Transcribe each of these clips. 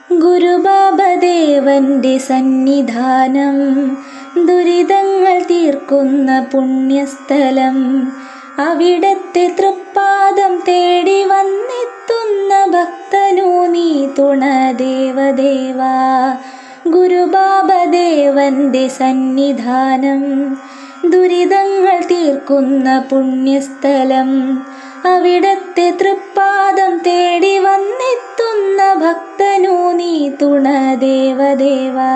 ഗുരുബാബദേവന്റെ സന്നിധാനം, ദുരിതങ്ങൾ തീർക്കുന്ന പുണ്യസ്ഥലം. അവിടത്തെ തൃപ്പാദം തേടി വന്നെത്തുന്ന ഭക്തനു നീ തുണ ദേവദേവാ. ഗുരുബാബദേവന്റെ സന്നിധാനം, ദുരിതങ്ങൾ തീർക്കുന്ന പുണ്യസ്ഥലം. അവിടത്തെ തൃപ്പാദം തേടി വന്നെത്തുന്ന ഭക്തനു നീ തുണ ദേവദേവാ.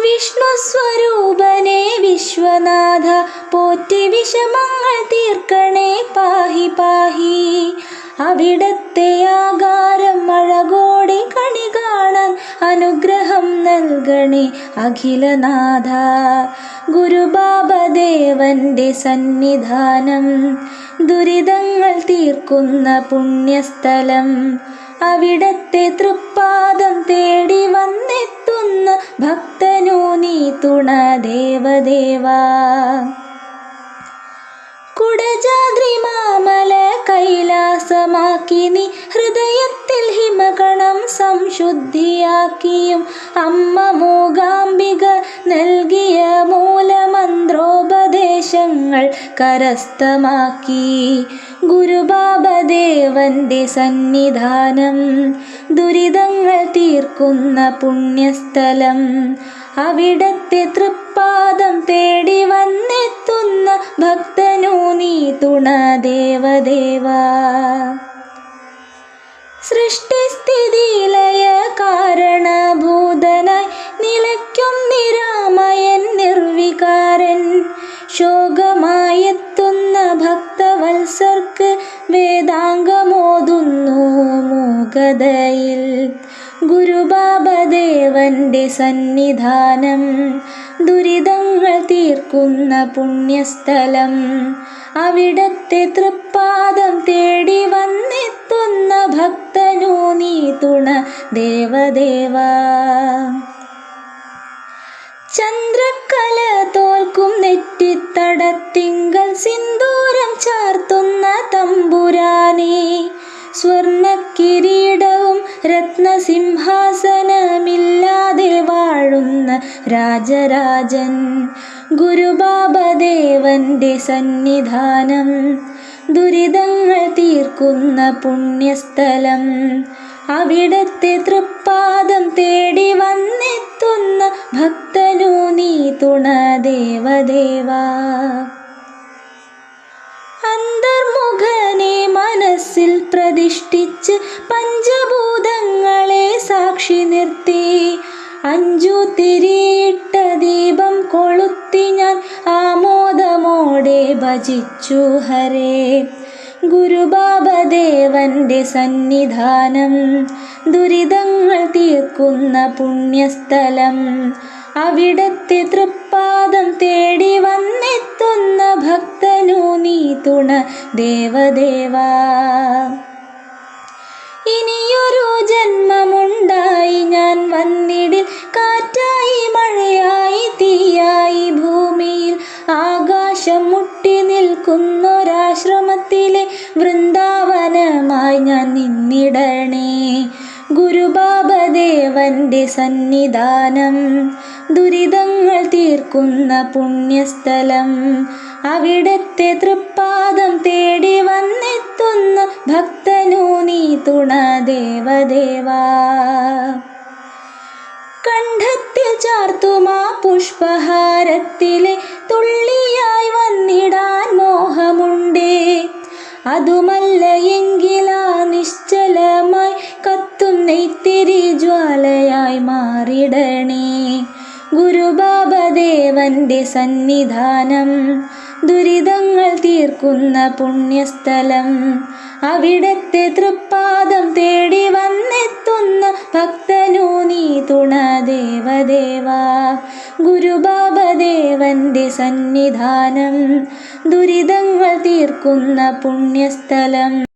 വിഷ്ണു സ്വരൂപനെ വിശ്വനാഥ, പോറ്റി വിഷമങ്ങൾ തീർക്കണേ പാഹി പാഹി. അവിടത്തെ ആകാരം അഴകോടെ കണി കാണാൻ അനുഗ്രഹം നൽകണേ അഖിലനാഥ. ഗുരുബാബദേവന്റെ സന്നിധാനം, ദുരിതങ്ങൾ തീർക്കുന്ന പുണ്യസ്ഥലം. അവിടത്തെ തൃപ്പാദം തേടി വന്നെത്തുന്ന ഭക്തനു നീ തുണ ദേവദേവാ. കുടജാദ്രി മാമല കൈലാസമാക്കി നീ ഹൃദയത്തിൽ ഹിമകണം സംശുദ്ധിയാക്കിയും അമ്മ മൂകാംബിക നൽകിയ മൂലമന്ത്രോപദേശങ്ങൾ കരസ്ഥമാക്കി. ഗുരുബാബദേവന്റെ സന്നിധാനം, ദുരിതങ്ങൾ തീർക്കുന്ന പുണ്യസ്ഥലം. അവിടത്തെ തൃപ്പാദം തേടി വന്നെത്തുന്ന ഭക്തനു നീ തുണ ദേവദേവാ. സൃഷ്ടിസ്ഥിതിലയ കാരണഭൂതനായി നിലയ്ക്കും നിരാമയൻ നിർവികാരൻ. ശോകമായെത്തുന്ന ഭക്തവത്സർക്ക് വേദാംഗമോതുന്നു മൂകതയിൽ. ഗുരുബാബദേവന്റെ സന്നിധാനം, ദുരിതങ്ങൾ തീർക്കുന്ന പുണ്യസ്ഥലം. അവിടത്തെ തൃപ്പാദം തേടി വന്നെത്തുന്ന ഭക്തനു നീ തുണ ദേവദേവാ. ചന്ദ്രക്കല തോൽക്കും നെറ്റിത്തടത്തിങ്കൽ സിന്ദൂരം ചാർത്തുന്ന തമ്പുരാനേ. സ്വർണക്കിരീടവും രത്നസിംഹാസനമില്ലാതെ വാഴുന്ന രാജരാജൻ. ഗുരുബാബദേവന്റെ സന്നിധാനം, ദുരിതങ്ങൾ തീർക്കുന്ന പുണ്യസ്ഥലം. അവിടത്തെ തൃപ്പാദം തേടി വന്നെത്തുന്ന ഭക്തനു നീ തുണ ദേവദേവാ. അന്തർമുഖനെ മനസ്സിൽ പ്രതിഷ്ഠിച്ച് പഞ്ചഭൂതങ്ങളെ സാക്ഷി നിർത്തി. 5 തിരിയിട്ട ദീപം കൊളുത്തി ഞാൻ ആമോദമോടെ ഭജിച്ചു ഹരേ. ഗുരുബാബദേവന്റെ സന്നിധാനം, ദുരിതങ്ങൾ തീർക്കുന്ന പുണ്യസ്ഥലം. അവിടത്തെ തൃപ്പാദം തേടി വന്നെത്തുന്ന ഭക്തനു നീ തുണ ദേവദേവാ. ഇനിയൊരു ജന്മമുണ്ടായി ഞാൻ വന്നിടിൽ കാറ്റായി മഴയായി തീയായി ഭൂമിയിൽ. ആകാശം മുട്ടി നിൽക്കുന്നൊരാശ്രമത്തിലെ വൃന്ദാവനമായി ഞാൻ നിന്നിടണേ. ഗുരുബാബദേവന്റെ സന്നിധാനം, ദുരിതങ്ങൾ തീർക്കുന്ന പുണ്യസ്ഥലം. അവിടത്തെ തൃപ്പാദം തേടി വന്നെത്തുന്ന ഭക്തനു നീ തുണ ദേവദേവാ. കണ്ഠത്തിൽ ചാർത്തുമാ പുഷ്പഹാരത്തിലെ തുള്ളിയായി വന്നിടാൻ മോഹമുണ്ടേ. അതുമല്ല എങ്കിലാ നിശ്ചലമായി കത്തും നെയ്ത്തിരി ജ്വാലയായി മാറിടണേ. ഗുരുബാബദേവന്റെ സന്നിധാനം, ദുരിതങ്ങൾ തീർക്കുന്ന പുണ്യസ്ഥലം. അവിടത്തെ തൃപ്പാദം തേടി വന്നെത്തുന്ന ഭക്തനു നീ തുണ ദേവദേവാ. ഗുരുബാബദേവന്റെ സന്നിധാനം, ദുരിതങ്ങൾ തീർക്കുന്ന പുണ്യസ്ഥലം.